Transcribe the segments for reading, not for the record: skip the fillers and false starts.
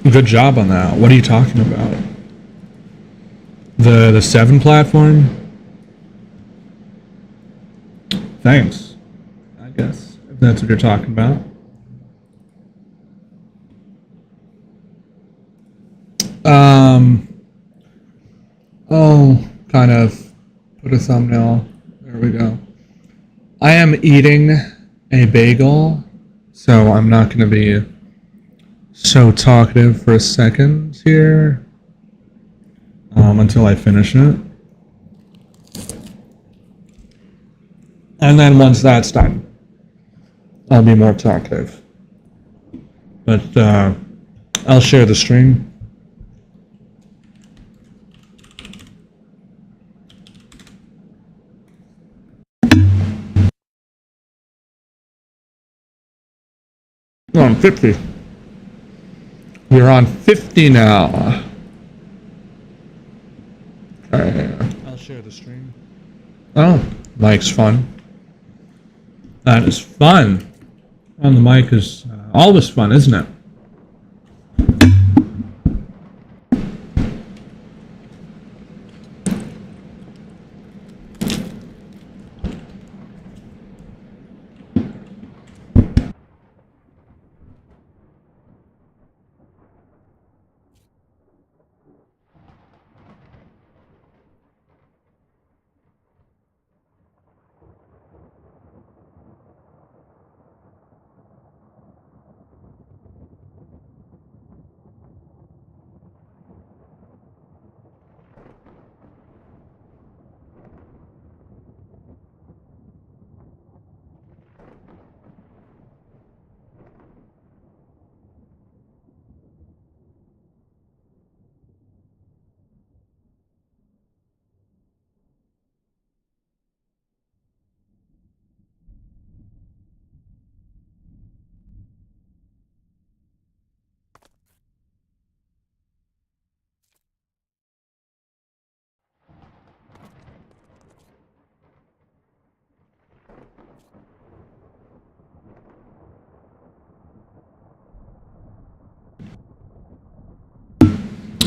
Good job on that. What are you talking about? The 7 platform? Thanks, I guess, if that's what you're talking about. I'll kind of put a thumbnail. There we go. I am eating a bagel, so I'm not going to be so talkative for a second here until I finish it. And then once that's done, I'll be more talkative. But I'll share the stream. We're on 50. We're on 50 now. I'll share the stream. Oh, mic's fun. That is fun. On the mic is always fun, isn't it?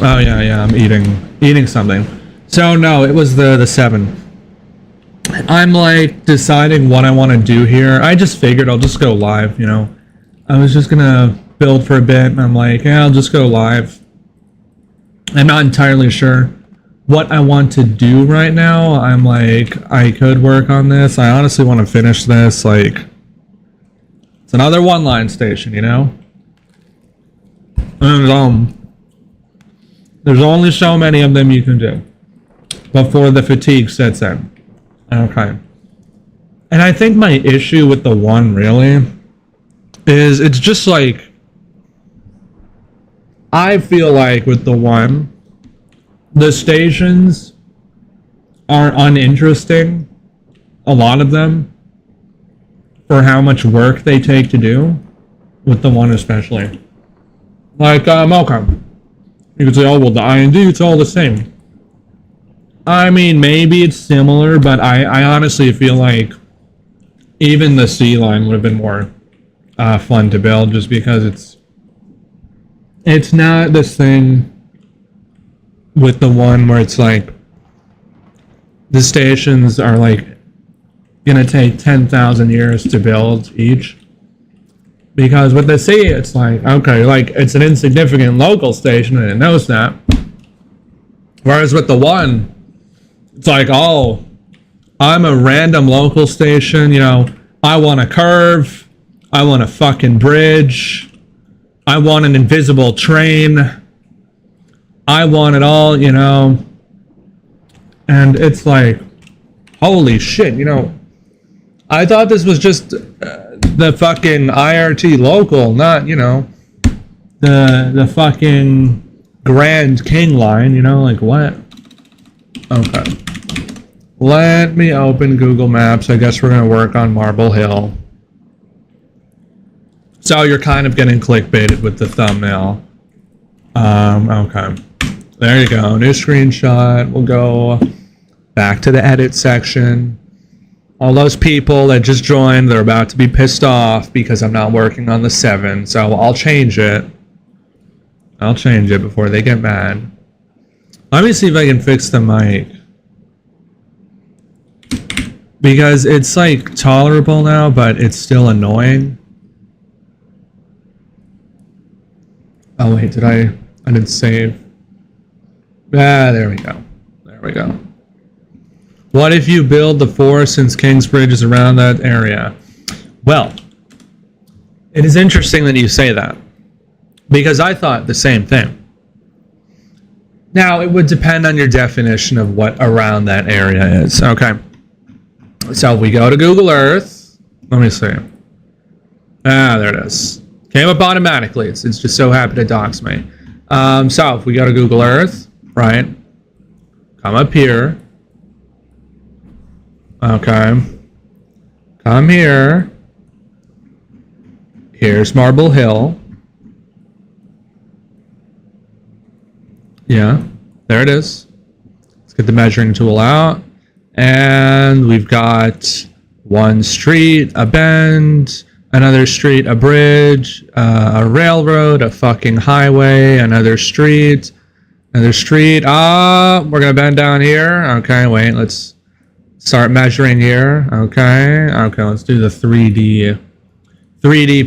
Oh yeah, I'm eating something. So no, it was the 7. I'm like deciding what I want to do here. I just figured I'll just go live, you know. I was just gonna build for a bit, and I'm like, yeah, I'll just go live. I'm not entirely sure what I want to do right now. I'm like, I could work on this. I honestly want to finish this. Like, it's another one-line station, you know. And there's only so many of them you can do before the fatigue sets in. Okay. And I think my issue with the 1 really is it's just like, I feel like with the 1, the stations are uninteresting, a lot of them, for how much work they take to do, with the 1 especially. Like, okay. You could say, oh, well, the I&D, it's all the same. I mean, maybe it's similar, but I honestly feel like even the C line would have been more fun to build, just because it's not this thing with the 1 where it's like the stations are like gonna take 10,000 years to build each. Because with the C, it's like, okay, like, it's an insignificant local station, and it knows that. Whereas with the 1, it's like, oh, I'm a random local station, you know, I want a curve, I want a fucking bridge, I want an invisible train, I want it all, you know. And it's like, holy shit, you know, I thought this was just the fucking IRT local, not, you know, the fucking Grand King line, you know, like what? Okay. Let me open Google Maps. I guess we're going to work on Marble Hill. So you're kind of getting clickbaited with the thumbnail. Okay. There you go. New screenshot. We'll go back to the edit section. All those people that just joined, they're about to be pissed off because I'm not working on the 7, so I'll change it. I'll change it before they get mad. Let me see if I can fix the mic. Because it's like tolerable now, but it's still annoying. Oh wait, I didn't save. Ah, there we go. There we go. What if you build the 4 since Kingsbridge is around that area? Well, it is interesting that you say that. Because I thought the same thing. Now, it would depend on your definition of what around that area is. Okay. So if we go to Google Earth, let me see. Ah, there it is. Came up automatically. It's just so happy to dox me. So if we go to Google Earth, right? Come up here. Okay. Come here. Here's Marble Hill. Yeah, there it is. Let's get the measuring tool out. And we've got one street, a bend, another street, a bridge, a railroad, a fucking highway, another street. Ah, we're going to bend down here. Okay, wait, let's start measuring here. Okay, let's do the 3D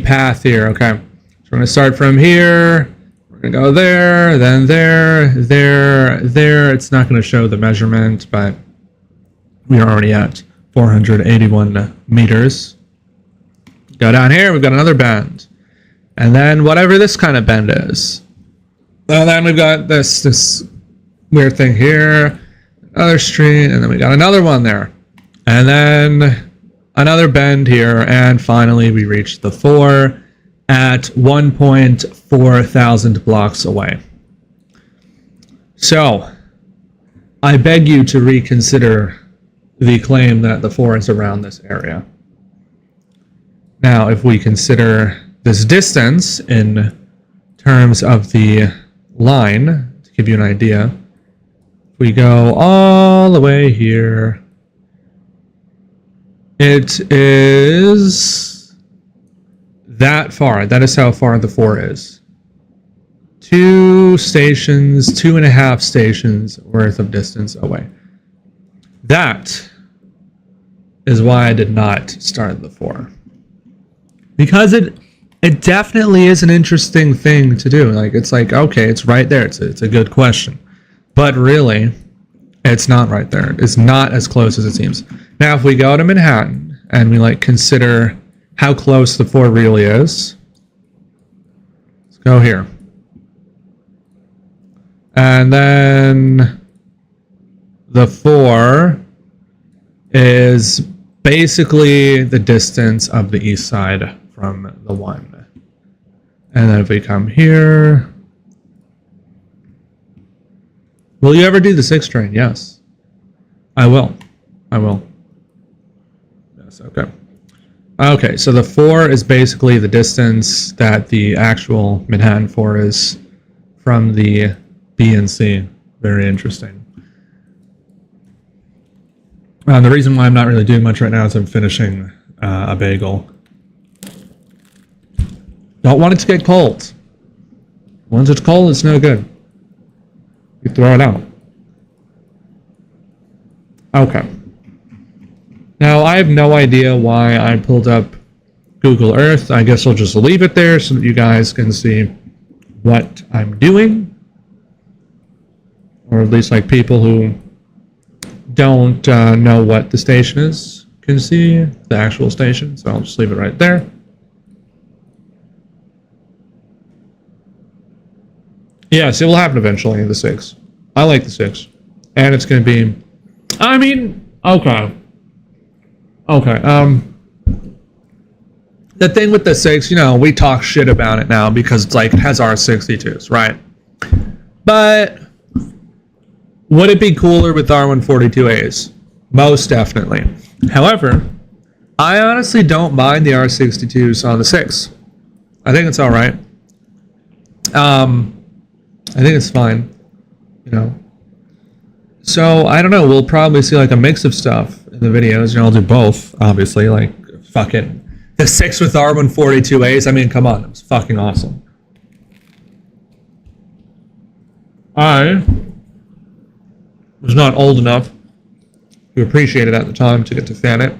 path here. Okay, so we're going to start from here. We're going to go there, then there. It's not going to show the measurement, but we are already at 481 meters. Go down here, we've got another bend. And then whatever this kind of bend is. And then we've got this weird thing here, another street, and then we got another one there. And then another bend here, and finally we reached the 4 at 1.4 thousand blocks away. So, I beg you to reconsider the claim that the 4 is around this area. Now, if we consider this distance in terms of the line, to give you an idea, if we go all the way here, it is that far. That is how far the 4 is. 2 stations, 2.5 stations worth of distance away. That is why I did not start the 4. Because it definitely is an interesting thing to do. Like, it's like, okay, it's right there. It's a good question. But really, it's not right there. It's not as close as it seems. Now, if we go to Manhattan and we like consider how close the 4 really is, let's go here. And then the 4 is basically the distance of the east side from the 1. And then if we come here, will you ever do the 6 train? Yes. I will. Yes, okay. Okay, so the 4 is basically the distance that the actual Manhattan 4 is from the B and C. Very interesting. The reason why I'm not really doing much right now is I'm finishing a bagel. Don't want it to get cold. Once it's cold, it's no good. You throw it out. Okay. Now, I have no idea why I pulled up Google Earth. I guess I'll just leave it there so that you guys can see what I'm doing. Or at least like people who don't know what the station is can see the actual station. So I'll just leave it right there. Yes, it will happen eventually, the 6. I like the 6. And it's going to be... I mean, okay. The thing with the 6, you know, we talk shit about it now because it's like it has R62s, right? But would it be cooler with R142As? Most definitely. However, I honestly don't mind the R62s on the 6. I think it's alright. I think it's fine, you know. So, I don't know, we'll probably see like a mix of stuff in the videos. You know, I'll do both, obviously, like, fucking the 6 with R142As, I mean, come on, it was fucking awesome. I was not old enough to appreciate it at the time to get to fan it,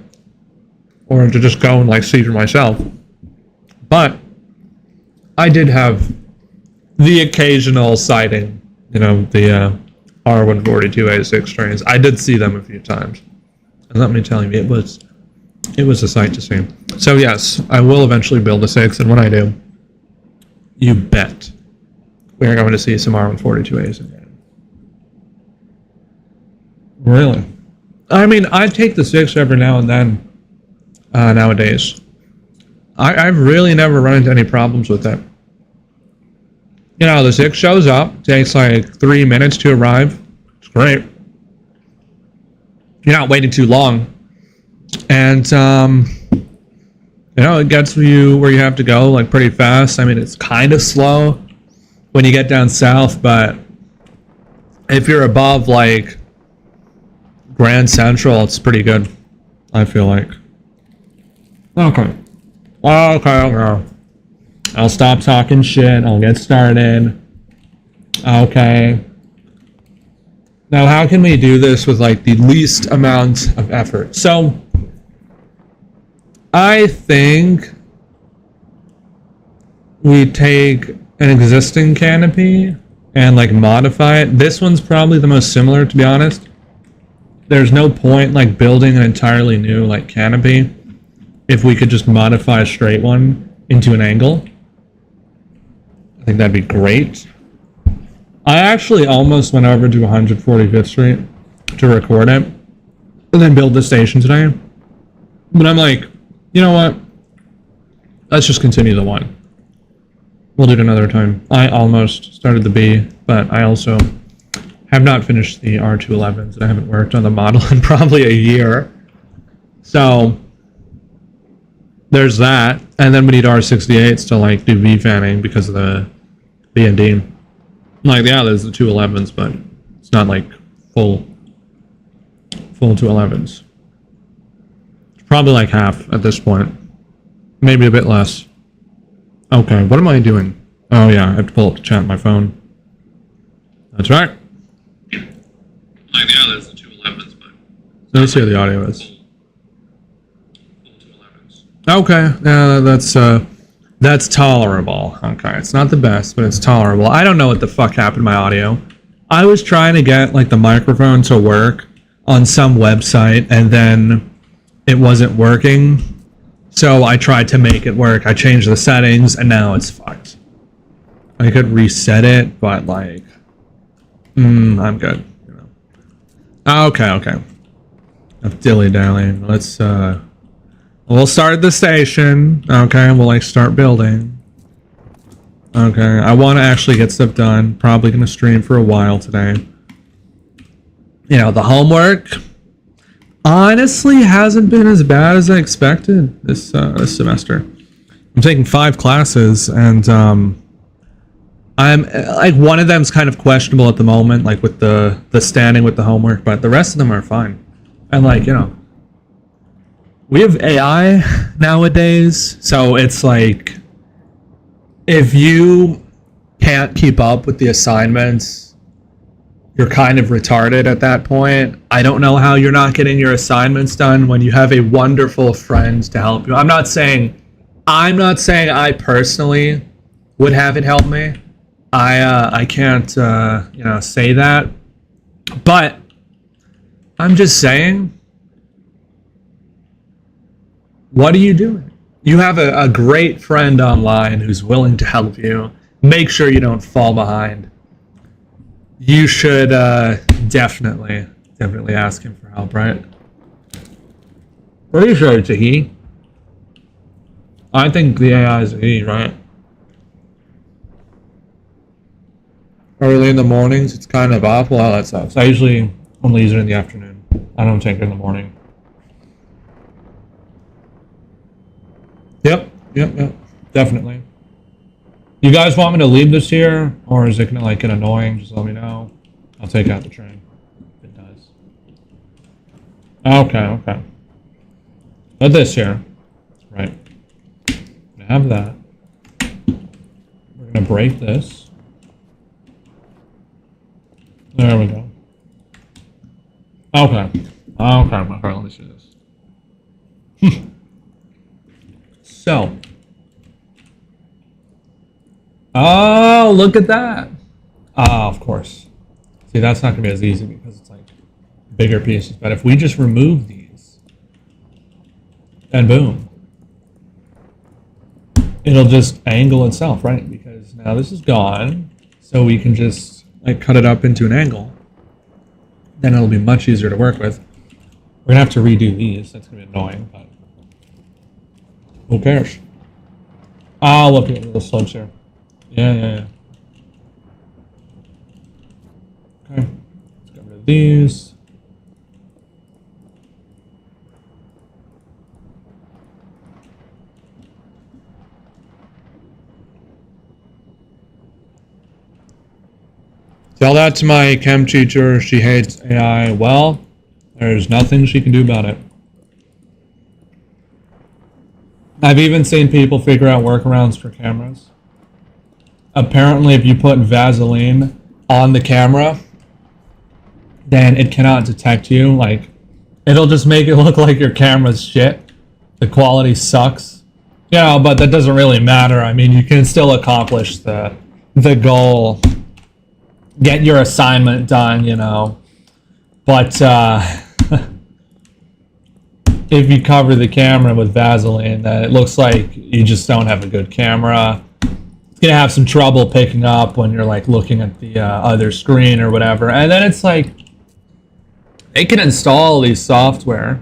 or to just go and like see for myself. But I did have the occasional sighting, you know, the R142A6 trains. I did see them a few times, and let me tell you, it was a sight to see. So yes, I will eventually build a 6, and when I do, you bet we're going to see some R142As again. Really? I mean, I take the 6 every now and then nowadays. I've really never run into any problems with it. You know, the 6 shows up, takes like 3 minutes to arrive. It's great. You're not waiting too long. And, you know, it gets you where you have to go, like, pretty fast. I mean, it's kind of slow when you get down south, but if you're above, like, Grand Central, it's pretty good, I feel like. Okay. Okay. I'll stop talking shit. I'll get started. Okay. Now, how can we do this with, like, the least amount of effort? So, I think we take an existing canopy and, like, modify it. This one's probably the most similar, to be honest. There's no point, like, building an entirely new, like, canopy if we could just modify a straight one into an angle. I think that'd be great. I actually almost went over to 145th Street to record it and then build the station today. But I'm like, you know what? Let's just continue the 1. We'll do it another time. I almost started the B, but I also have not finished the R211s, and I haven't worked on the model in probably a year. So there's that. And then we need R68s to, like, do V fanning because of the B&D. Like, yeah, there's the 211s, but it's not like full 211s. It's probably like half at this point. Maybe a bit less. Okay, what am I doing? Oh yeah, I have to pull up the chat on my phone. That's right. Like, yeah, there's the 211s, but let's see how the audio is. Okay, that's tolerable. Okay, it's not the best, but it's tolerable. I don't know what the fuck happened to my audio. I was trying to get, like, the microphone to work on some website, and then it wasn't working. So I tried to make it work. I changed the settings, and now it's fucked. I could reset it, but, like, I'm good. You know. Okay. Enough dilly-dallying. Let's, we'll start the station. Okay, we'll, like, start building. Okay, I want to actually get stuff done. Probably going to stream for a while today. You know, the homework honestly hasn't been as bad as I expected this semester. I'm taking 5 classes, and I'm like, one of them's kind of questionable at the moment, like with the standing with the homework, but the rest of them are fine. And, like, you know, we have AI nowadays, so it's like, if you can't keep up with the assignments, you're kind of retarded at that point. I don't know how you're not getting your assignments done when you have a wonderful friend to help you. I'm not saying I personally would have it help me. I can't you know, say that, but I'm just saying, what are you doing? You have a great friend online who's willing to help you. Make sure you don't fall behind. You should definitely ask him for help, right? Pretty sure it's a he. I think the AI is a he, right? Early in the mornings, it's kind of off. Well, that sucks. I usually only use it in the afternoon. I don't take it in the morning. Yep, definitely. You guys want me to leave this here, or is it gonna, like, get annoying? Just let me know. I'll take out the train if it does. Okay. But this here, right? I'm gonna have that. We're gonna break this. There we go. Okay. Let me see this. So. Oh, look at that. Ah, of course. See, that's not going to be as easy because it's like bigger pieces. But if we just remove these, and boom, it'll just angle itself, right? Because now this is gone, so we can just like cut it up into an angle. Then it'll be much easier to work with. We're going to have to redo these. That's going to be annoying, but who cares? Ah, look at the slopes here. Yeah. Okay, let's get rid of these. Tell that to my chem teacher. She hates AI. Well, there's nothing she can do about it. I've even seen people figure out workarounds for cameras. Apparently, if you put Vaseline on the camera, then it cannot detect you. Like, it'll just make it look like your camera's shit. The quality sucks. Yeah, but that doesn't really matter. I mean, you can still accomplish the goal. Get your assignment done, you know. But if you cover the camera with Vaseline, then it looks like you just don't have a good camera. It's gonna have some trouble picking up when you're like looking at the other screen or whatever. And then it's like they can install these software,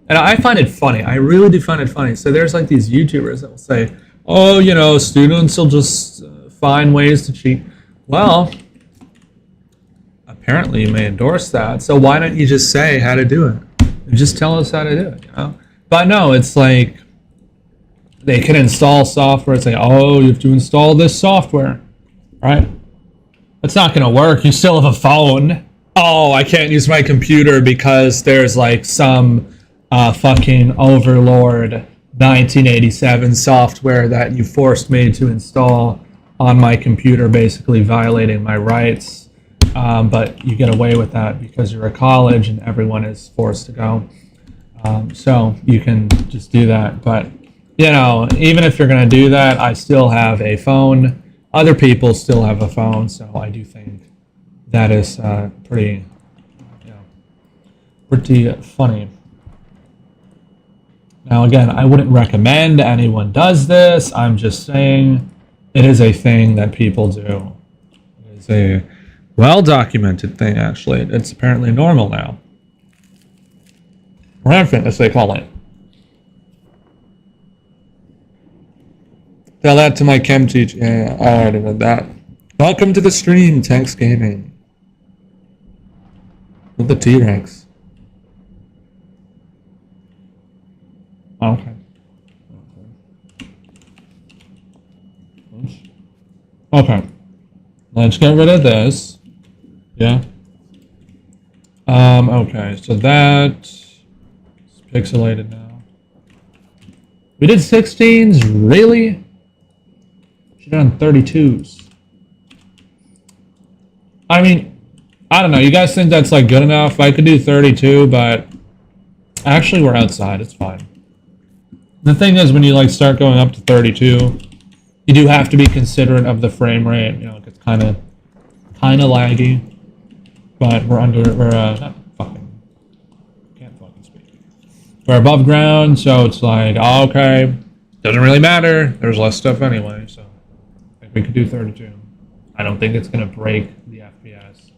and I find it funny. I really do find it funny. So there's like these YouTubers that will say, "Oh, you know, students will just find ways to cheat." Well, apparently you may endorse that. So why don't you just say how to do it? Just tell us how to do it, you know? But no, it's like they can install software and say, oh, you have to install this software, right? That's not going to work. You still have a phone. Oh, I can't use my computer because there's like some fucking overlord 1987 software that you forced me to install on my computer, basically violating my rights. But you get away with that because you're a college and everyone is forced to go. So you can just do that. But, you know, even if you're going to do that, I still have a phone. Other people still have a phone. So I do think that is pretty funny. Now, again, I wouldn't recommend anyone does this. I'm just saying it is a thing that people do. It is a well-documented thing, actually. It's apparently normal now. Rampant, as they call it. Tell that to my chem teacher. Yeah, I already read that. Welcome to the stream, Tex Gaming. With the T-Rex. Okay. Okay. Let's get rid of this. Yeah. Okay, so that's pixelated now. We did 16s? Really? Should have done 32s. I mean, I don't know. You guys think that's like good enough? I could do 32, but actually we're outside. It's fine. The thing is, when you like start going up to 32, you do have to be considerate of the frame rate. You know, it gets kind of laggy. But we're not fucking, can't fucking speak. We're above ground, so it's like, oh, okay, doesn't really matter. There's less stuff anyway, so I think we could do 32. I don't think it's gonna break the FPS.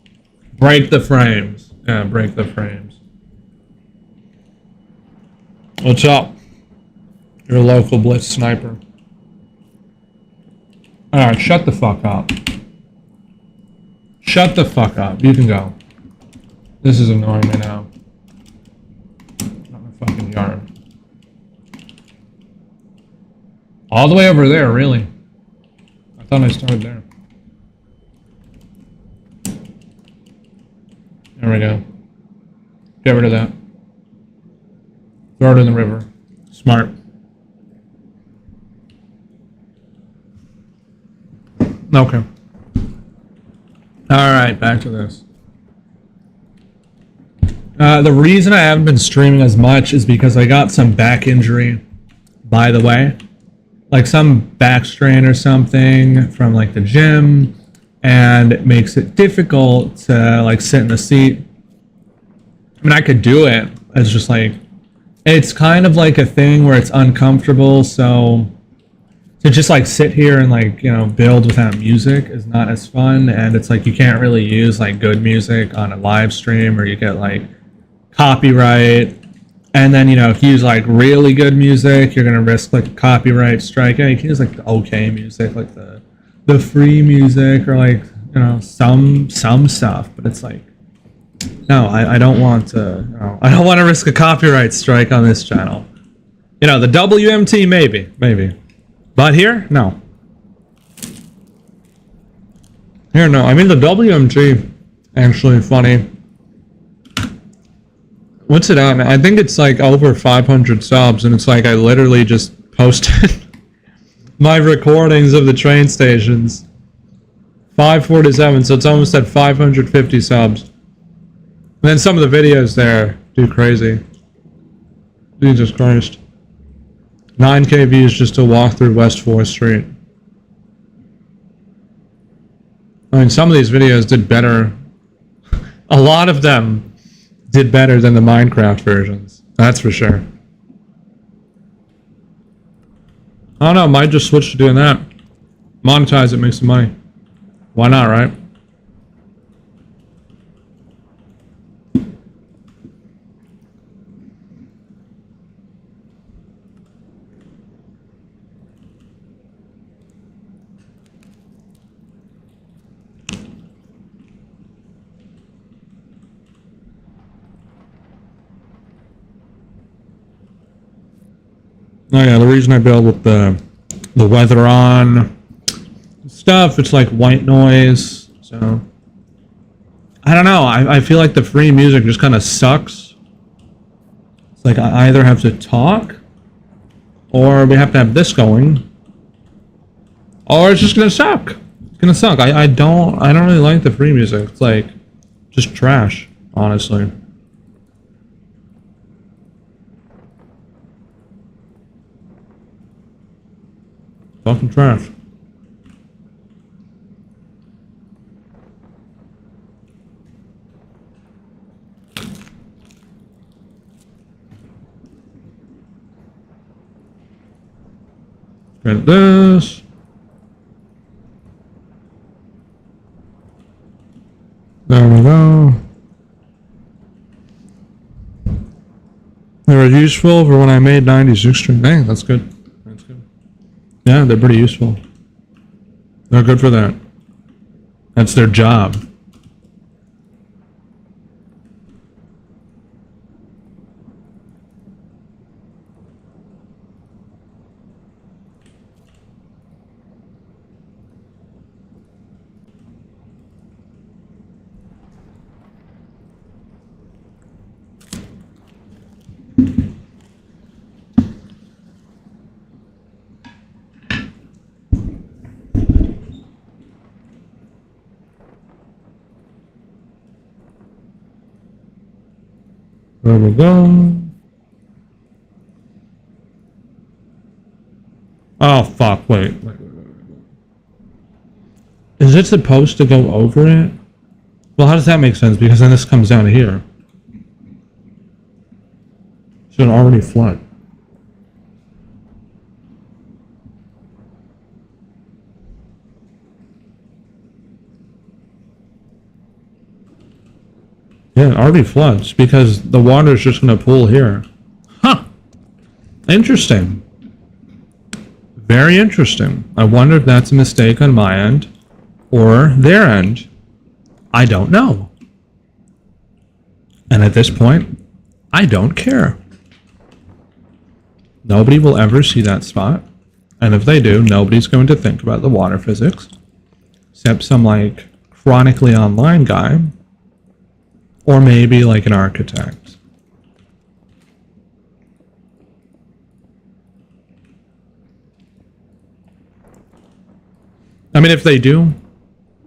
Break the frames. Yeah, break the frames. What's up? You're a local blitz sniper. Alright, shut the fuck up. Shut the fuck up. You can go. This is annoying me now. Not my fucking yard. All the way over there, really. I thought I started there. There we go. Get rid of that. Throw it in the river. Smart. Okay. Alright, back to this. The reason I haven't been streaming as much is because I got some back injury, by the way. Like some back strain or something from like the gym, and it makes it difficult to like sit in the seat. I mean, I could do it. It's just like, it's kind of like a thing where it's uncomfortable, so to just like sit here and like, you know, build without music is not as fun, and it's like you can't really use like good music on a live stream or you get like copyright. And then, you know, if you use like really good music, you're gonna risk like a copyright strike. Yeah, you can use like the okay music, like the free music, or like, you know, some stuff. But it's like, no, I don't want to. No, I don't want to risk a copyright strike on this channel. You know, the WMT maybe, but here, no. Here, no. I mean, the WMT actually funny. What's it on? I think it's like over 500 subs, and it's like I literally just posted my recordings of the train stations. 547, so it's almost at 550 subs. And then some of the videos there do crazy. Jesus Christ. 9K views just to walk through West 4th Street. I mean, some of these videos did better. A lot of them did better than the Minecraft versions. That's for sure. I don't know, might just switch to doing that. Monetize it, make some money. Why not, right? Oh yeah, the reason I build with the weather on stuff, it's like white noise, so I don't know, I feel like the free music just kind of sucks. It's like I either have to talk, or we have to have this going, or it's just gonna suck. It's gonna suck. I don't really like the free music. It's like just trash, honestly. Fucking trash. Get this. There we go. They were useful for when I made 96 string. Dang, that's good. That's good. Yeah, they're pretty useful. They're good for that. That's their job. There we go. Oh, fuck. Wait. Is it supposed to go over it? Well, how does that make sense? Because then this comes down to here. Should already flood. Yeah, it already floods because the water is just going to pool here. Huh. Interesting. Very interesting. I wonder if that's a mistake on my end or their end. I don't know. And at this point, I don't care. Nobody will ever see that spot. And if they do, nobody's going to think about the water physics. Except some, like, chronically online guy. Or maybe, like, an architect. I mean, if they do,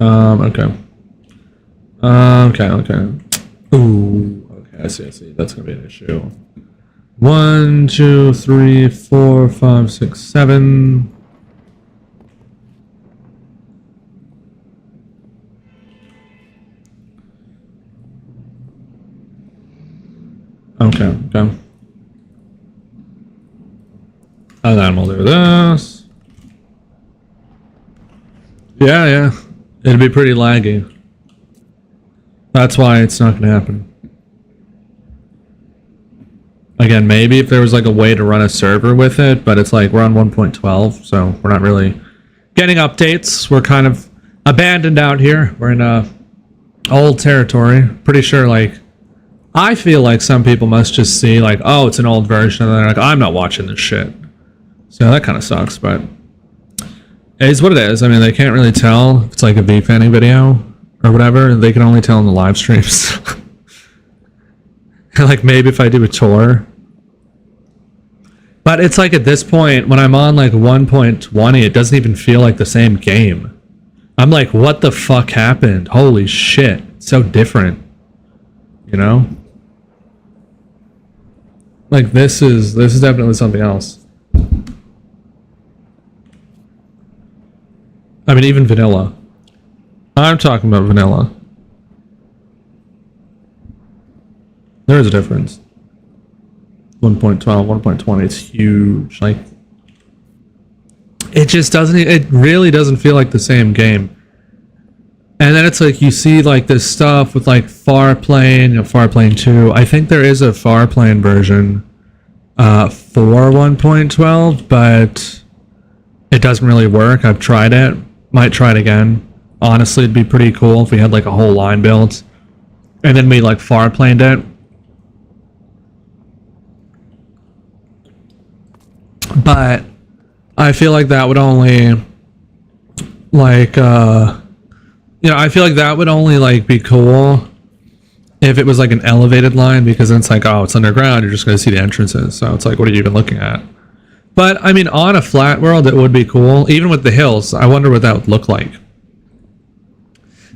Okay. Okay. Ooh, okay, I see. That's gonna be an issue. 1, 2, 3, 4, 5, 6, 7. Okay. And then we'll do this. Yeah. It'd be pretty laggy. That's why it's not gonna happen. Again, maybe if there was like a way to run a server with it, but it's like we're on 1.12, so we're not really getting updates. We're kind of abandoned out here. We're in old territory. Pretty sure, like, I feel like some people must just see like, oh, it's an old version, and they're like, I'm not watching this shit. So that kind of sucks, but it is what it is. I mean, they can't really tell if it's like a VFanning video or whatever. They can only tell in the live streams. Like maybe if I do a tour. But it's like at this point, when I'm on like 1.20, it doesn't even feel like the same game. I'm like, what the fuck happened? Holy shit. It's so different. You know? Like this is definitely something else. I mean, even vanilla. I'm talking about vanilla. There is a difference. 1.12, 1.20, it's huge. Like, it just doesn't, it really doesn't feel like the same game. And then it's like, you see like this stuff with like Farplane, Farplane 2. I think there is a Farplane version for 1.12, but it doesn't really work. I've tried it. Might try it again. Honestly, it'd be pretty cool if we had like a whole line built. And then we like Farplaned it. But I feel like that would only like I feel like that would only like be cool if it was like an elevated line, because then it's like, oh, it's underground, you're just going to see the entrances, so it's like, what are you even looking at? But I mean, on a flat world it would be cool. Even with the hills, I wonder what that would look like.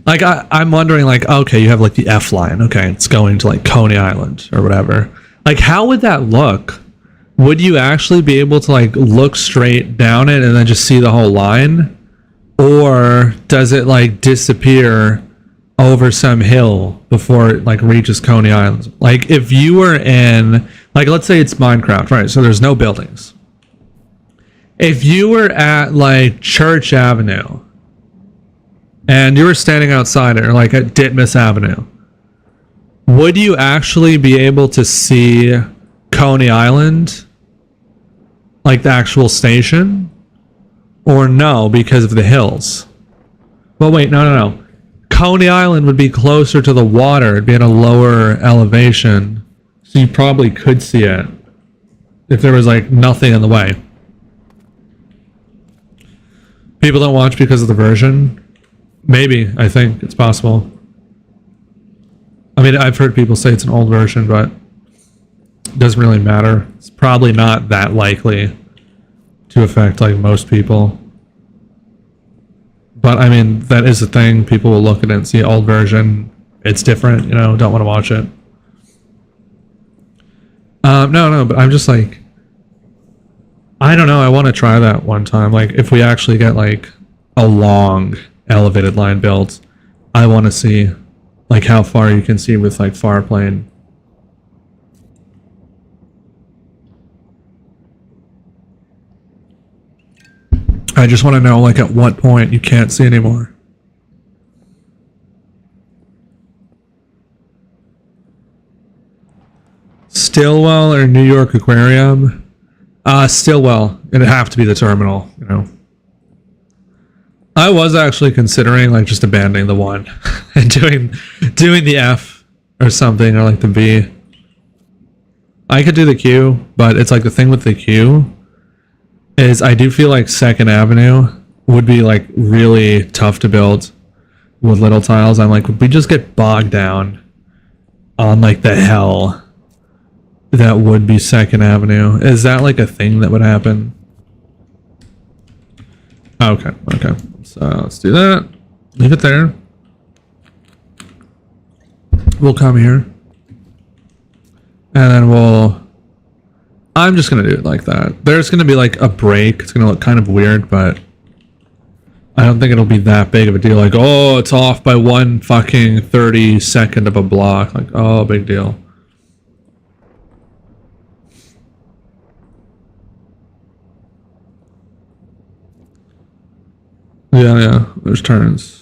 Like I'm wondering, like, okay, you have like the F line, okay, it's going to like Coney Island or whatever. Like, how would that look? Would you actually be able to like look straight down it and then just see the whole line? Or does it like disappear over some hill before it like reaches Coney Island? Like if you were in, like, let's say it's Minecraft, right? So there's no buildings. If you were at like Church Avenue and you were standing outside it, or like at Ditmas Avenue, would you actually be able to see Coney Island? Like the actual station? Or no, because of the hills? Well, wait, no. Coney Island would be closer to the water. It'd be at a lower elevation. So you probably could see it if there was like nothing in the way. People don't watch because of the version? Maybe, I think it's possible. I mean, I've heard people say it's an old version, but it doesn't really matter. It's probably not that likely to affect like most people. But I mean, that is a thing. People will look at it and see old version. It's different, you know, don't want to watch it. No, but I'm just like, I don't know, I want to try that one time. Like, if we actually get like a long elevated line built, I want to see like how far you can see with like Farplane. I just want to know like at what point you can't see anymore. Stillwell or New York Aquarium? Stillwell. It'd have to be the terminal, you know. I was actually considering like just abandoning the one and doing the F or something, or like the B. I could do the Q, but it's like the thing with the Q is I do feel like 2nd Avenue would be like really tough to build with little tiles. I'm like, would we just get bogged down on like the hell that would be 2nd Avenue? Is that like a thing that would happen? Okay. So let's do that. Leave it there. We'll come here. And then I'm just going to do it like that. There's going to be like a break. It's going to look kind of weird, but I don't think it'll be that big of a deal. Like, oh, it's off by 1 fucking 32nd of a block. Like, oh, big deal. Yeah, there's turns.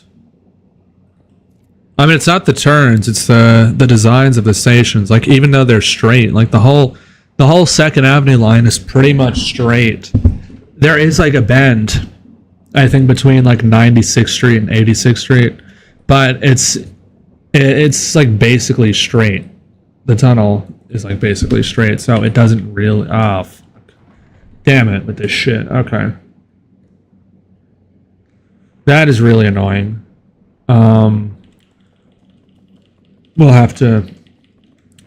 I mean, it's not the turns, it's the designs of the stations. Like, even though they're straight, like the whole 2nd Avenue line is pretty much straight. There is like a bend, I think, between like 96th Street and 86th Street, but it's like basically straight. The tunnel is like basically straight, so it doesn't really. Oh, fuck. Damn it with this shit. Okay, that is really annoying. We'll have to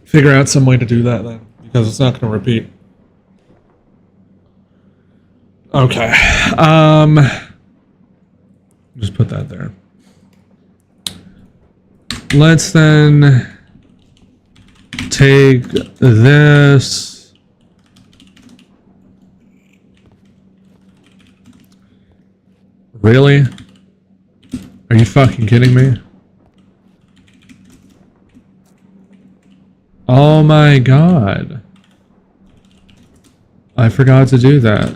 figure out some way to do that then, because it's not going to repeat. Okay. Just put that there. Let's then take this. Really? Are you fucking kidding me? Oh my god. I forgot to do that.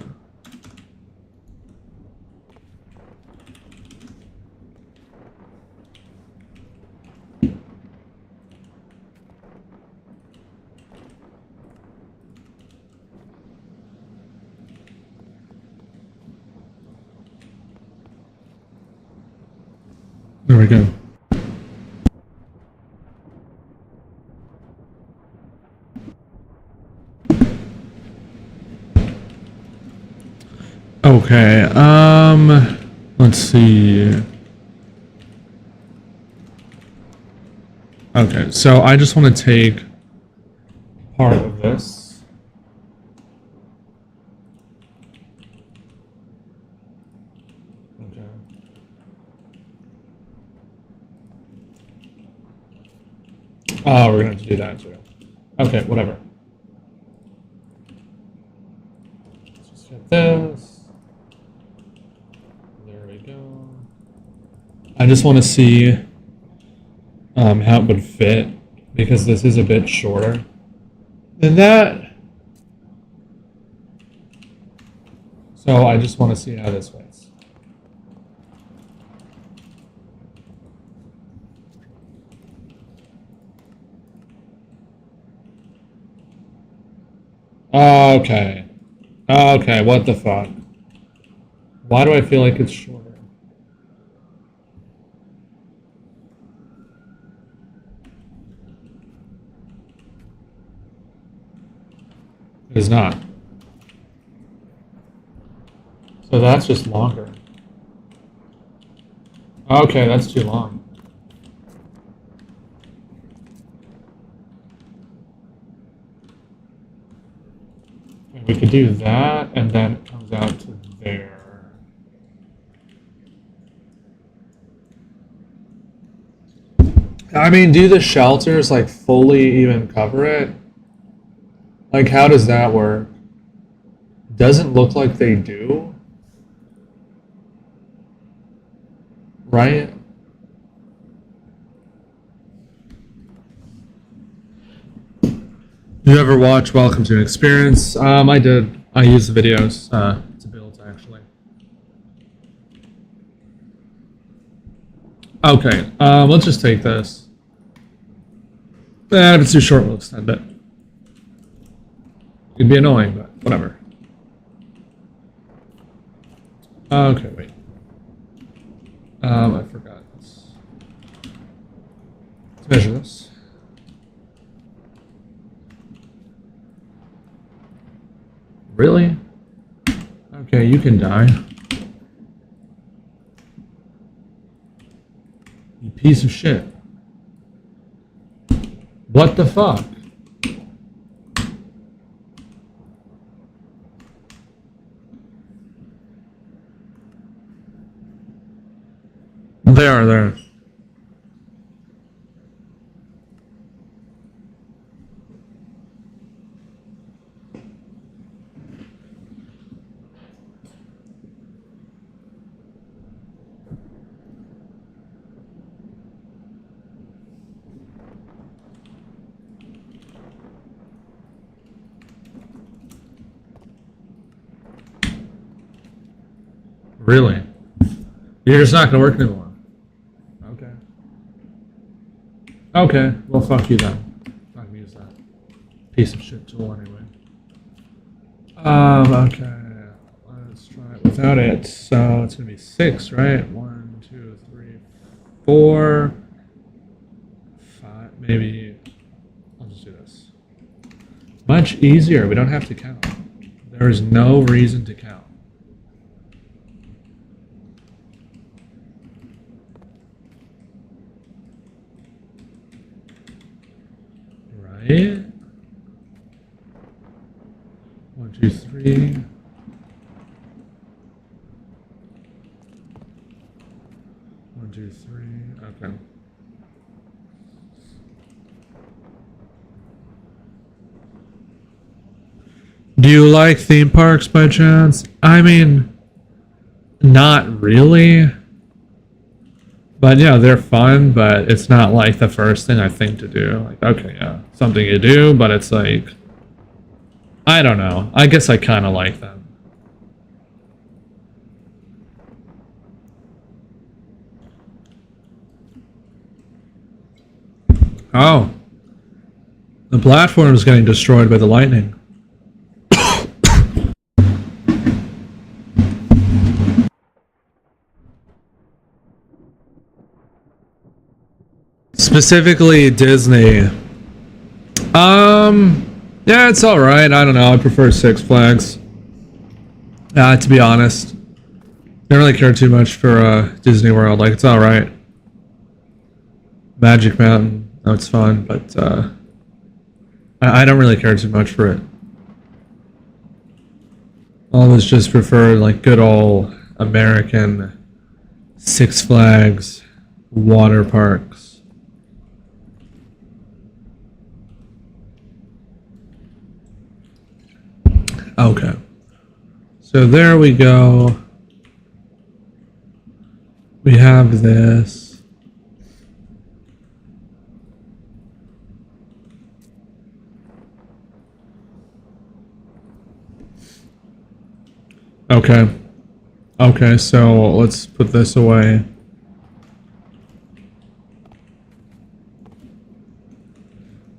There we go. Okay, let's see. Okay, so I just want to take part of this. Okay. Oh, we're gonna have to do that too. Okay, whatever. Let's just get this. I just want to see how it would fit, because this is a bit shorter than that. So I just want to see how this fits. Okay. Okay, what the fuck? Why do I feel like it's shorter? It is not. So that's just longer. Okay, that's too long. And we could do that, and then it comes out to there. I mean, do the shelters like fully even cover it? Like, how does that work? Doesn't look like they do. Right? You ever watch Welcome to an Experience? I did. I used the videos to build, actually. Okay, let's just take this. If it's too short, we'll extend it. It'd be annoying, but whatever. Okay, wait. I forgot. Let's measure this. Really? Okay, you can die. You piece of shit. What the fuck? they are there. Really? You're just not gonna work anymore. Okay. Okay. Well, fuck you then. Not gonna use that piece of shit tool anyway. Okay. Let's try it without it. So it's gonna be 6, right? 1, 2, 3, 4, 5. Maybe I'll just do this. Much easier. We don't have to count. There is no reason to count. Right? 1, 2, 3. 1, 2, 3. Okay. Do you like theme parks by chance? I mean, not really. But yeah, they're fun, but it's not like the first thing I think to do. Like, okay, yeah, something you do, but it's like, I don't know. I guess I kind of like them. Oh. The platform is getting destroyed by the lightning. Specifically Disney. Yeah, it's alright. I don't know. I prefer Six Flags. To be honest. Don't really care too much for Disney World. Like, it's alright. Magic Mountain. No, it's fun, but I don't really care too much for it. Always just prefer like good old American Six Flags water parks. Okay. So there we go. We have this. Okay. Okay, so let's put this away.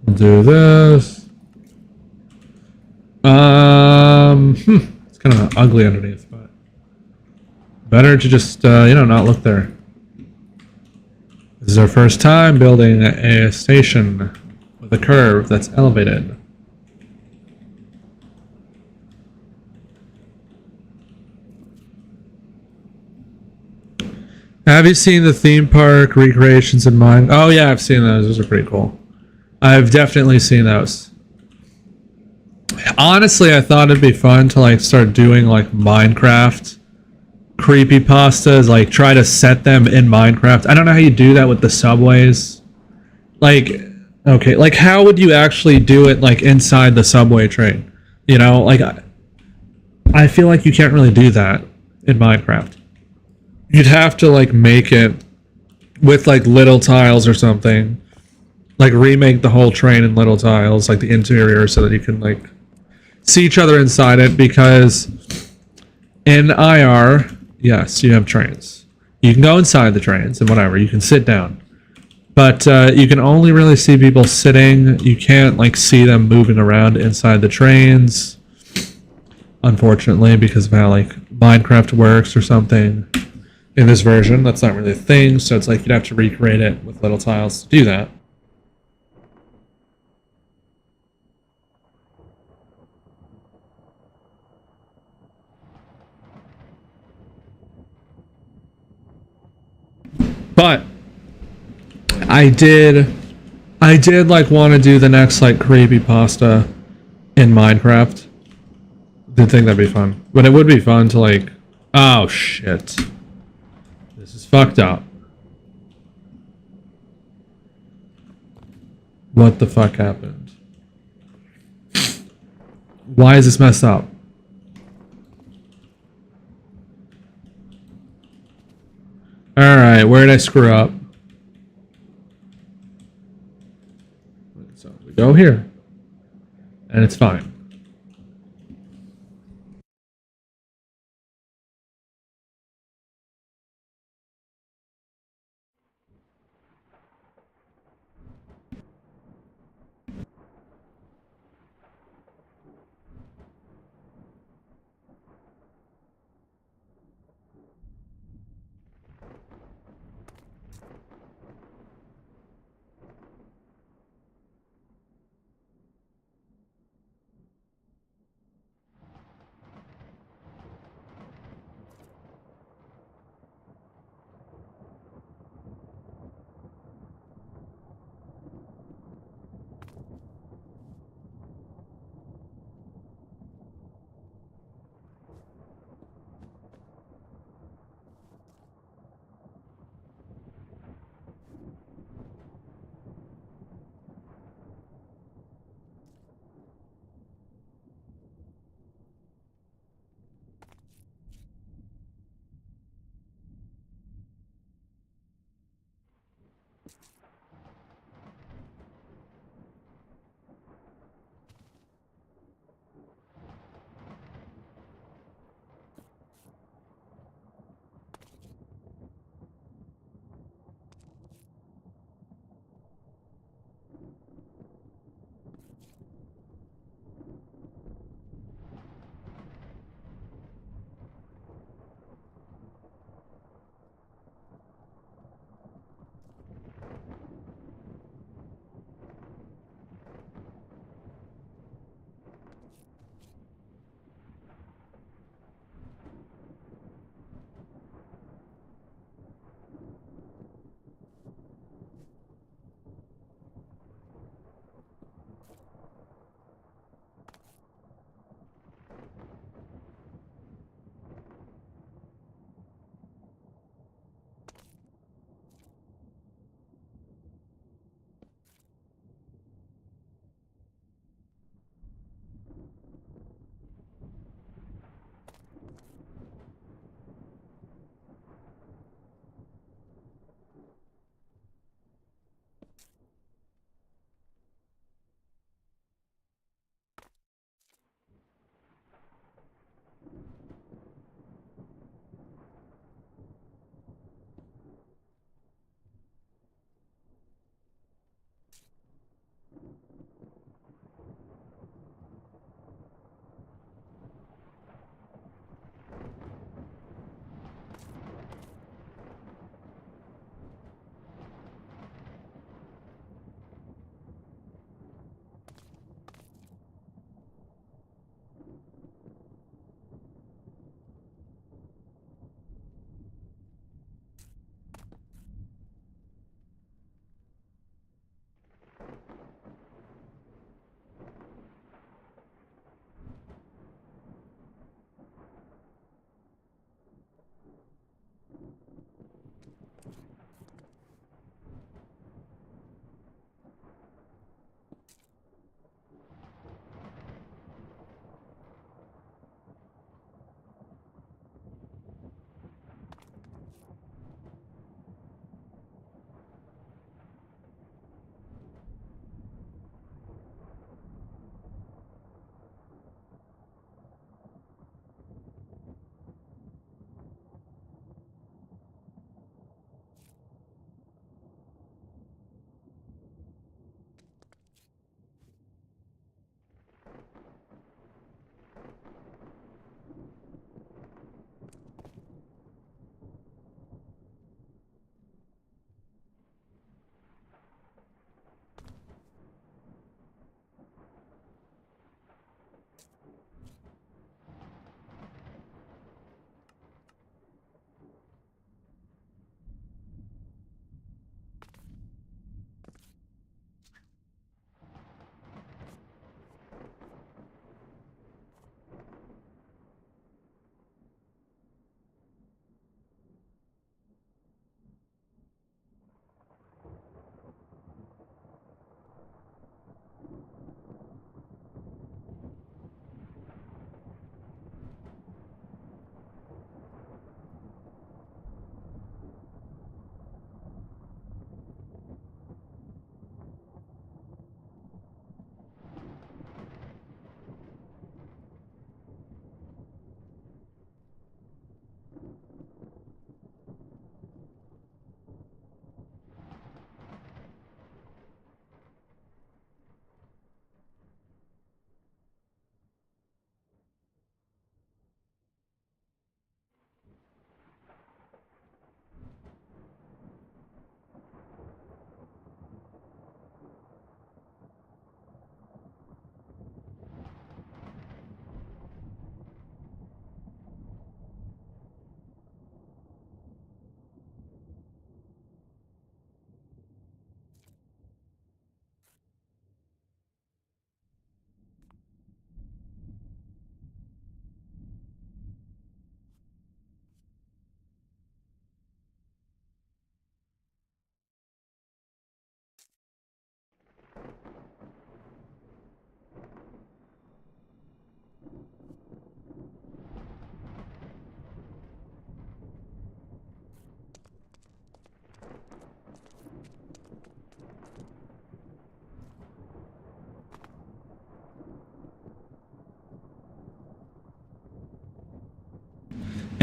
We'll do this. It's kind of ugly underneath, but better to just, not look there. This is our first time building a station with a curve that's elevated. Have you seen the theme park recreations in Mine? Oh yeah, I've seen those. Those are pretty cool. I've definitely seen those. Honestly, I thought it'd be fun to like start doing like Minecraft creepypastas, like try to set them in Minecraft. I don't know how you do that with the subways. Like, okay, like how would you actually do it like inside the subway train? You know, like I feel like you can't really do that in Minecraft. You'd have to like make it with like little tiles or something. Like remake the whole train in little tiles, like the interior, so that you can like see each other inside it, because in IR, yes, you have trains. You can go inside the trains and whatever, you can sit down. But you can only really see people sitting. You can't like see them moving around inside the trains. Unfortunately, because of how like Minecraft works or something. In this version, that's not really a thing, so it's like you'd have to recreate it with little tiles to do that. But I did like want to do the next like creepypasta in Minecraft. Didn't think that'd be fun, but it would be fun to like. Oh shit! This is fucked up. What the fuck happened? Why is this messed up? Alright, where did I screw up? So we go here. And it's fine.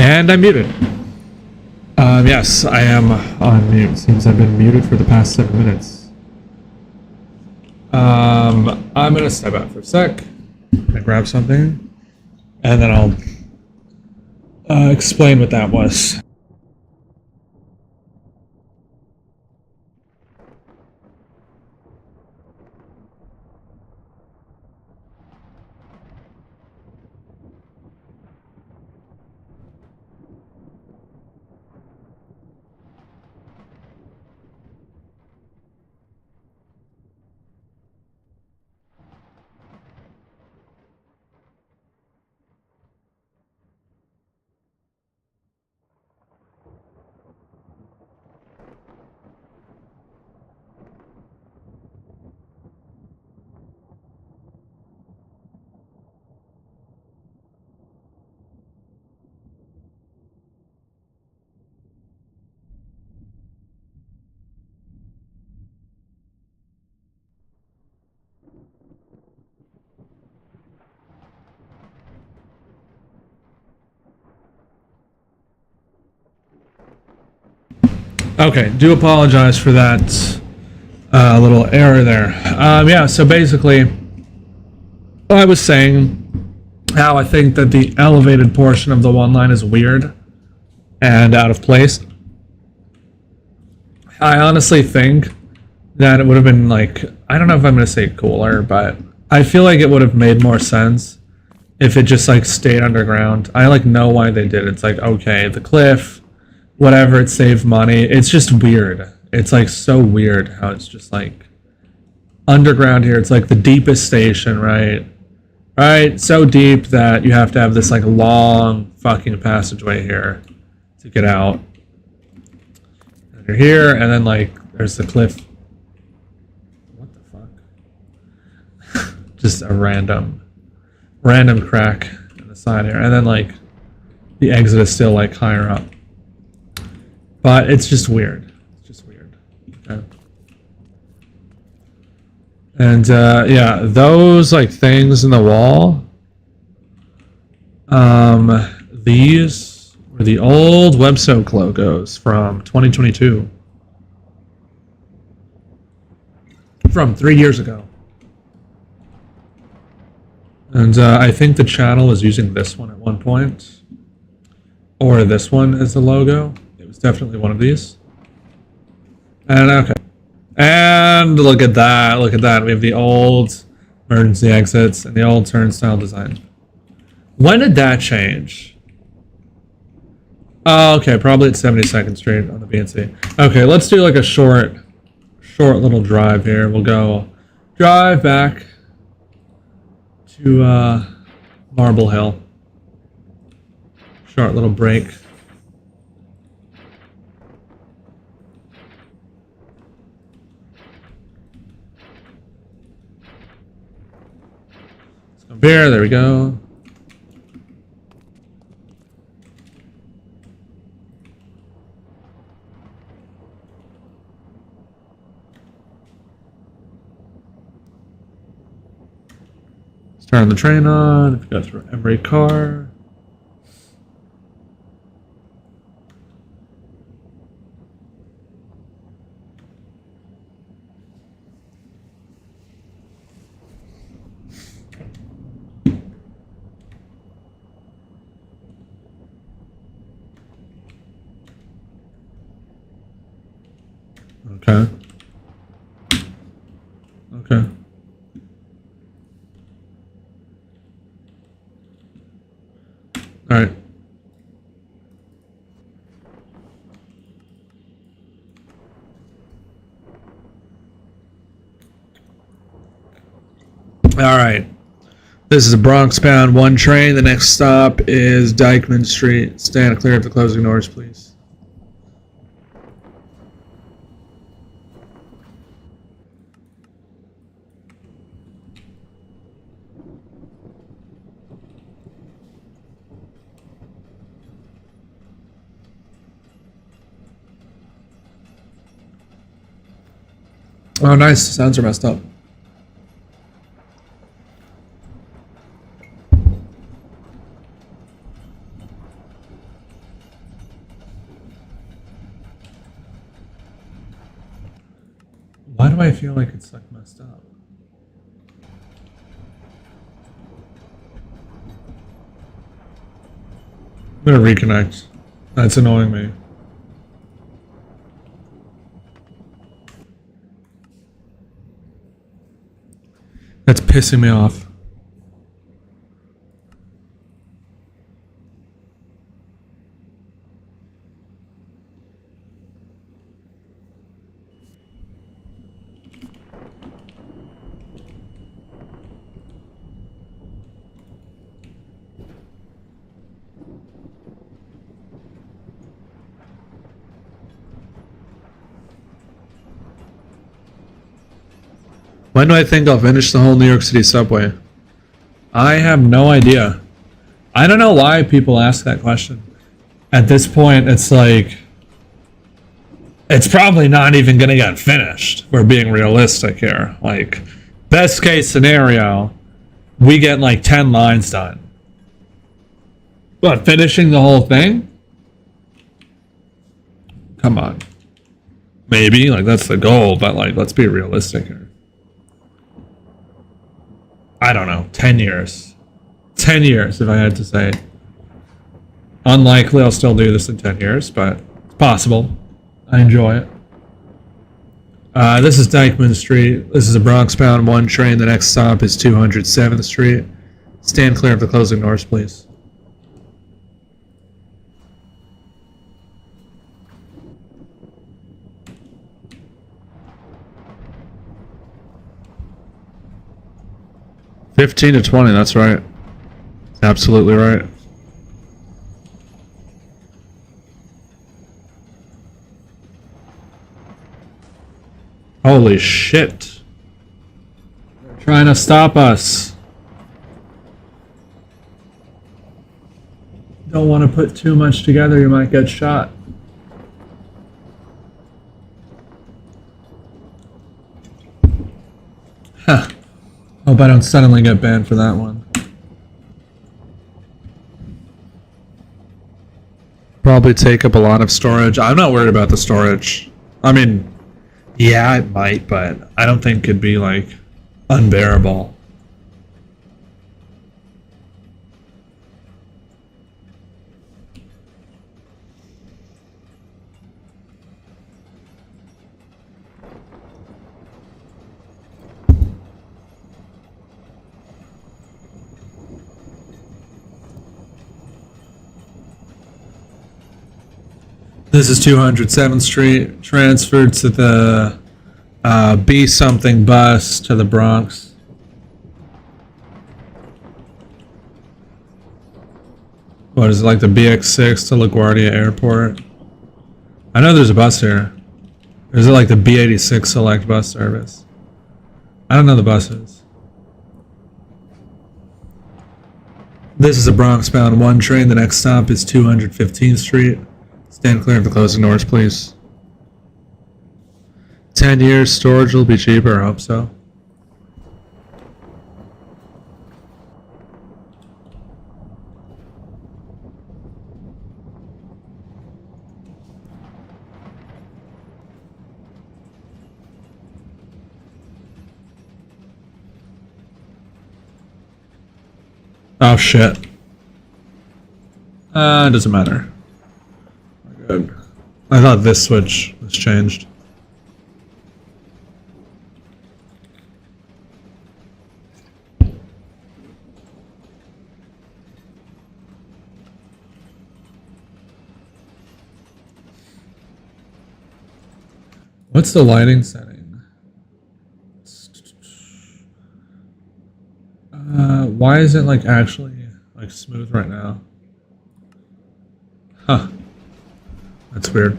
And I'm muted. Yes, I am on mute. Seems I've been muted for the past 7 minutes. I'm gonna step out for a sec and grab something, and then I'll explain what that was. Okay, do apologize for that little error there. Yeah, so basically, I was saying how I think that the elevated portion of the one line is weird and out of place. I honestly think that it would have been like, I don't know if I'm going to say cooler, but I feel like it would have made more sense if it just like stayed underground. I like know why they did. It's like, okay, the cliff, whatever, it saved money. It's just weird. It's like so weird how it's just like underground here. It's like the deepest station, right? Right? So deep that you have to have this like long fucking passageway here to get out. And you're here, and then like there's the cliff. What the fuck? Just a random crack in the side here, and then like the exit is still like higher up. But it's just weird. It's just weird. Okay. And yeah, those like things in the wall. These were the old WebSoak logos from 2022. From 3 years ago. And I think the channel was using this one at one point. Or this one as the logo. It was definitely one of these. And okay. And look at that. Look at that. We have the old emergency exits and the old turnstile design. When did that change? Oh, okay. Probably at 72nd Street on the BNC. Okay, let's do like a short little drive here. We'll go drive back to Marble Hill. Short little break. Let's go here. There we go. Turn the train on. If you go through every car. Okay. Okay. All right. All right. This is a Bronx-bound 1 train. The next stop is Dykeman Street. Stand clear of the closing doors, please. Oh, nice. Sounds are messed up. feel like it's like messed up. I'm gonna reconnect. That's annoying me. That's pissing me off. When do I think I'll finish the whole New York City subway? I have no idea. I don't know why people ask that question. At this point, it's like, it's probably not even gonna get finished. We're being realistic here. Like, best case scenario, we get like 10 lines done. But finishing the whole thing? Come on. Maybe, like, that's the goal, but like, let's be realistic here. I don't know, 10 years. 10 years, if I had to say. Unlikely I'll still do this in 10 years, but it's possible. I enjoy it. This is Dyckman Street. This is a Bronx-bound 1 train. The next stop is 207th Street. Stand clear of the closing doors, please. $15 to $20, that's right. Absolutely right. Holy shit. They're trying to stop us. Don't want to put too much together, you might get shot. Huh. Hope I don't suddenly get banned for that one. Probably take up a lot of storage. I'm not worried about the storage. I mean, yeah, it might, but I don't think it'd be like unbearable. This is 207th Street, transferred to the B something bus to the Bronx. What is it, like the BX6 to LaGuardia Airport? I know there's a bus here. Or is it like the B86 Select bus service? I don't know the buses. This is a Bronx-bound 1 train. The next stop is 215th Street. Stand clear of the closing doors, please. 10 years, storage will be cheaper, I hope so. Oh shit. It doesn't matter. Good. I thought this switch was changed. What's the lighting setting? Why is it like actually like smooth right now? Huh. That's weird.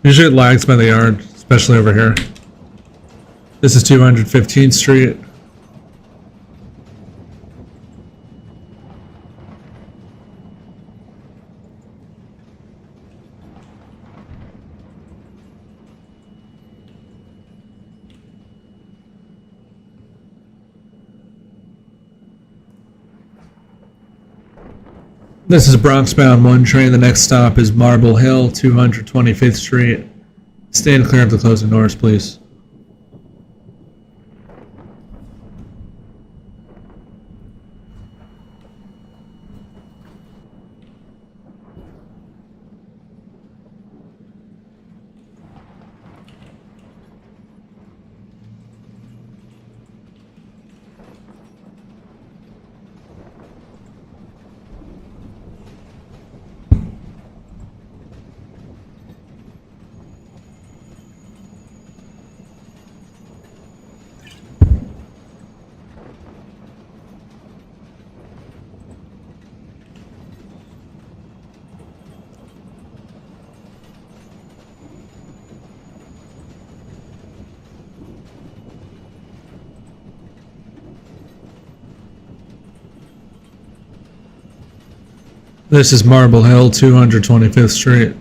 Usually it lags by the yard, especially over here. This is 215th Street. This is Bronx-bound 1 train. The next stop is Marble Hill, 225th Street. Stand clear of the closing doors, please. This is Marble Hill, 225th Street.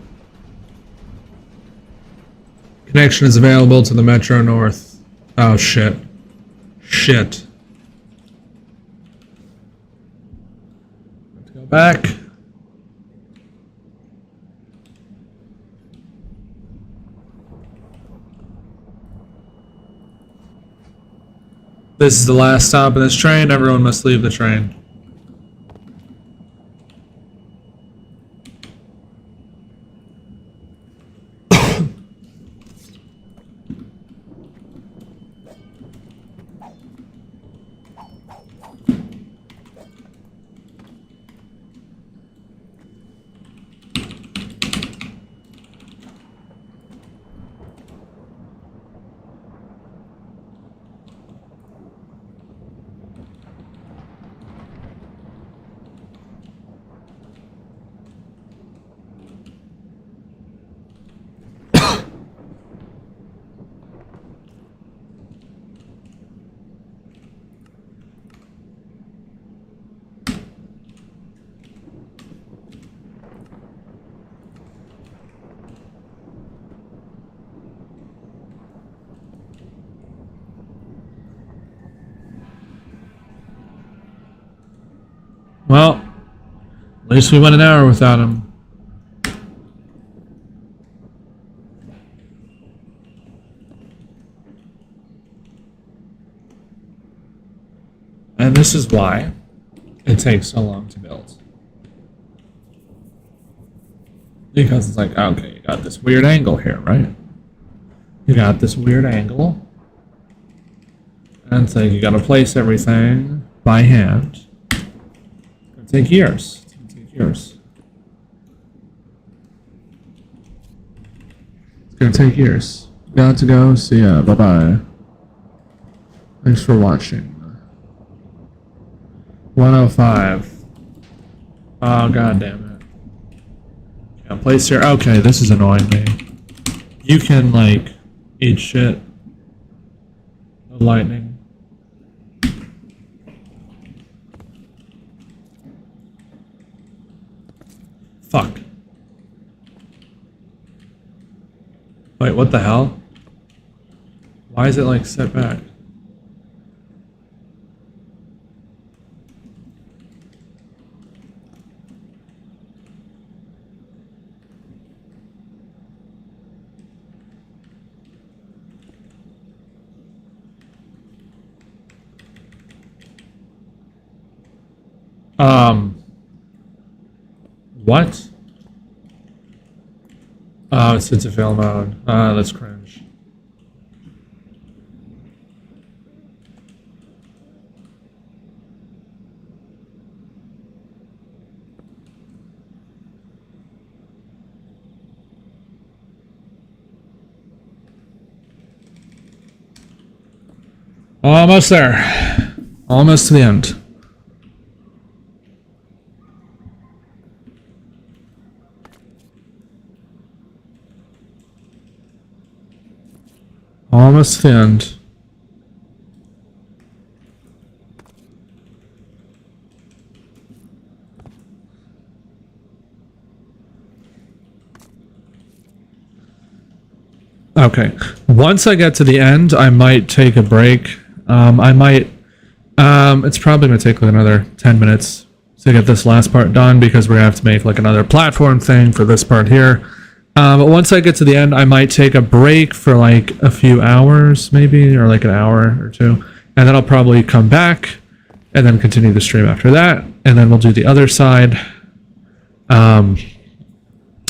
Connection is available to the Metro North. Oh, shit. Shit. Let's go back. This is the last stop of this train. Everyone must leave the train. Well, at least we went an hour without him. And this is why it takes so long to build. Because it's like, okay, you got this weird angle here, right? You got this weird angle. And it's like, you gotta place everything by hand. It's gonna take years. It's gonna take years. It's gonna take years. Got to go. See ya. Bye-bye. Thanks for watching. 105. Oh, god damn it. Yeah, place here. Okay, this is annoying me. You can, like, eat shit. The lightning. Fuck. Wait, what the hell? Why is it, like, set back? What? Oh, it's a fail mode. That's cringe. Almost there. Almost to the end. Almost to the end. Okay. Once I get to the end, I might take a break. I might. It's probably gonna take like another 10 minutes to get this last part done because we're gonna have to make like another platform thing for this part here. But once I get to the end, I might take a break for like a few hours, maybe, or like an hour or two, and then I'll probably come back and then continue the stream after that, and then we'll do the other side. And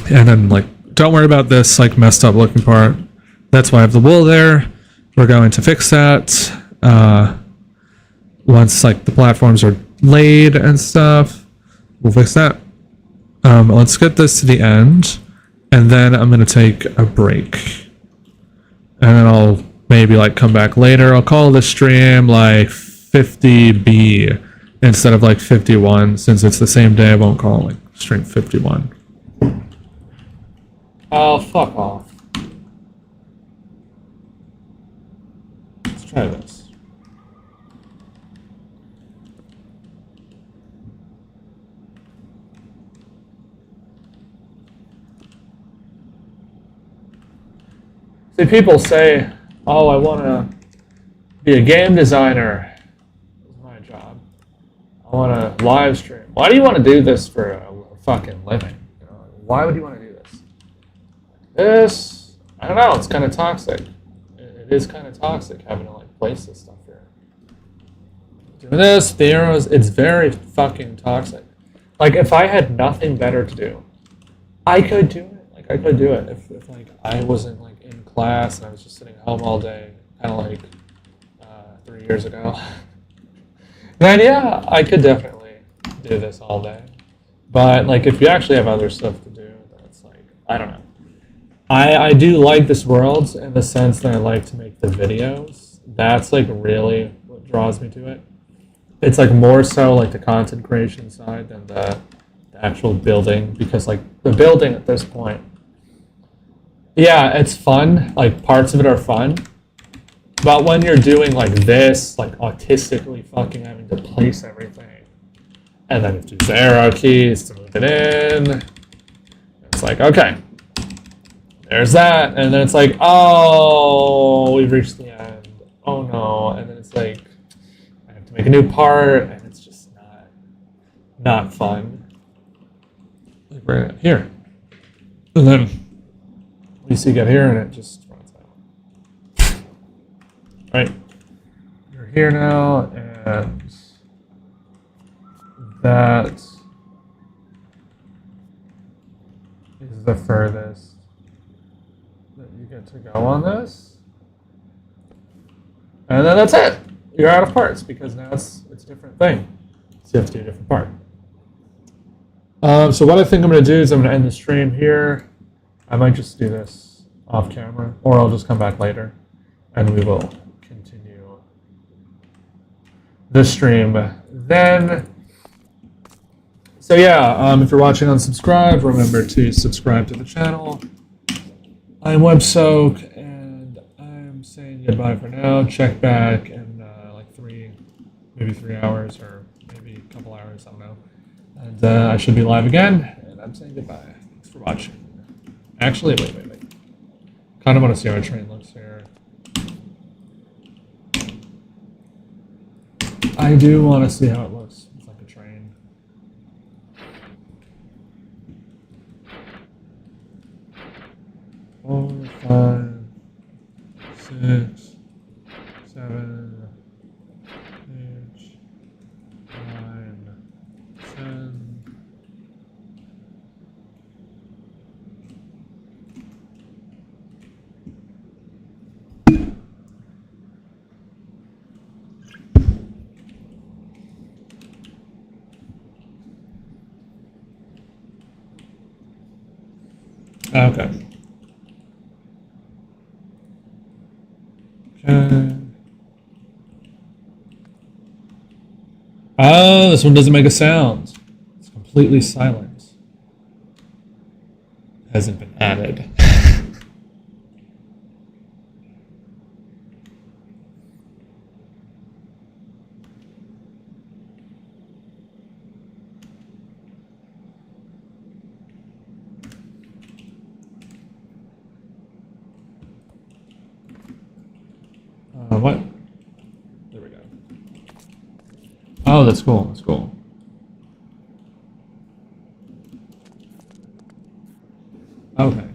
then like, don't worry about this like messed up looking part. That's why I have the wool there. We're going to fix that once like the platforms are laid and stuff. We'll fix that. Let's get this to the end. And then I'm going to take a break. And then I'll maybe like come back later. I'll call the stream like 50B instead of like 51. Since it's the same day, I won't call it like stream 51. Oh, fuck off. Let's try this. See, people say, "Oh, I want to be a game designer. It's my job. I want to live stream." Why do you want to do this for a fucking living? You know, why would you want to do this? This, I don't know. It's kind of toxic. It is kind of toxic having to like place this stuff here. Doing this, the arrows. It's very fucking toxic. Like if I had nothing better to do, I could do it. Like I could do it if like I wasn't like in class and I was just sitting at home all day, kind of like 3 years ago. Then yeah, I could definitely do this all day. But like if you actually have other stuff to do, then it's like I don't know. I do like this world in the sense that I like to make the videos. That's like really what draws me to it. It's like more so like the content creation side than the actual building, because like the building at this point, yeah, it's fun. Like parts of it are fun, but when you're doing like this, like autistically fucking having to place everything, and then you have to use the arrow keys to move it in, it's like okay. There's that, and then it's like, oh, we've reached the end. Oh no, and then it's like, I have to make a new part, and it's just not fun. Like right here, and then at least you get here, and it just runs out. Right, you're here now, and that is the furthest that you get to go on this, and then that's it. You're out of parts because now it's a different thing. So you have to do a different part. So what I think I'm going to do is I'm going to end the stream here. I might just do this off camera, or I'll just come back later, and we will continue the stream then. So yeah, if you're watching unsubscribe, remember to subscribe to the channel. I'm WebSoak, and I'm saying goodbye for now. Check back in like maybe 3 hours, or maybe a couple hours, I don't know. And I should be live again, and I'm saying goodbye. Thanks for watching. Actually, wait. Kind of want to see how our train looks here. I do want to see how it looks. It's like a train. Four, 5, 6, 7, 8, 9, 10. Okay. Oh, this one doesn't make a sound. It's completely silent. Hasn't been added. What? There we go. Oh, that's cool. That's cool. Okay.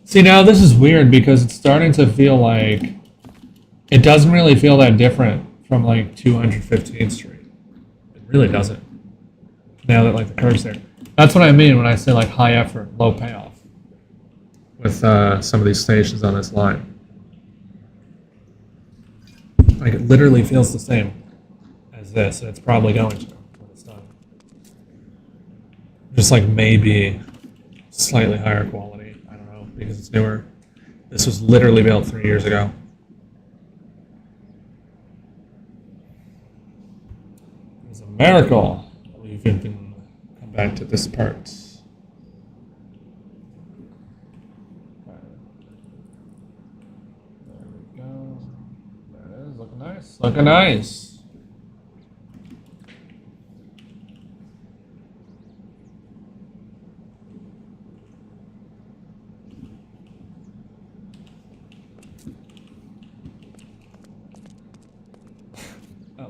See, now this is weird because it's starting to feel like it doesn't really feel that different from like 215th Street. It really doesn't. Now that like the curve's there. That's what I mean when I say like high effort, low payoff with some of these stations on this line. Like it literally feels the same as this, and it's probably going to when it's done. Just like maybe slightly higher quality. I don't know, because it's newer. This was literally built 3 years ago. It's a miracle that we even can come back to this part. There we go. There it is, looking nice. Looking nice.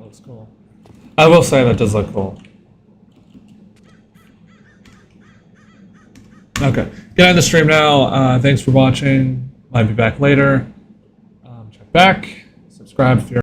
looks cool. I will say that does look cool. Okay, get on the stream now. Thanks for watching. Might be back later. Check back. Subscribe if you're